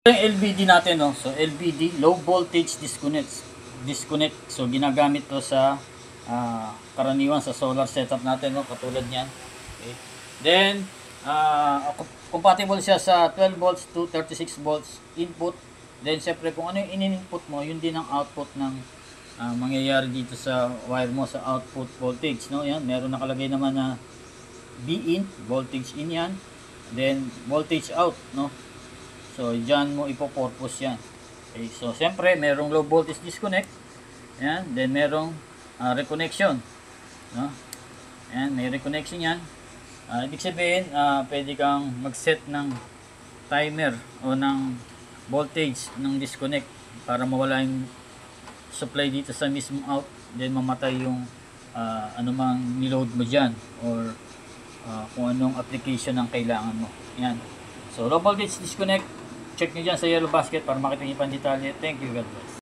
Yung LVD natin, no? So LVD, low voltage disconnect. So ginagamit to sa karaniwan sa solar setup natin, no? Katulad niyan. Okay. Then compatible siya sa 12 volts to 36 volts input. Then siyempre kung ano yung in-input mo, yun din ang output ng mangyayari dito sa wire mo sa output voltage, no? Yan, meron nakalagay naman na B in, voltage in yan. Then voltage out, no? So, dyan mo ipopurpose yan. Okay, so, siyempre, merong low voltage disconnect. Yan. Then, merong reconnection. No? Yan, may reconnection yan. Ibig sabihin, pwede kang mag-set ng timer o ng voltage ng disconnect para mawala yung supply dito sa mismo out. Then, mamatay yung anumang niload mo dyan or kung anong application ang kailangan mo. Yan. So, low voltage disconnect. Check nyo dyan sa yellow basket para makita nyo yung detalye. Thank you, God bless.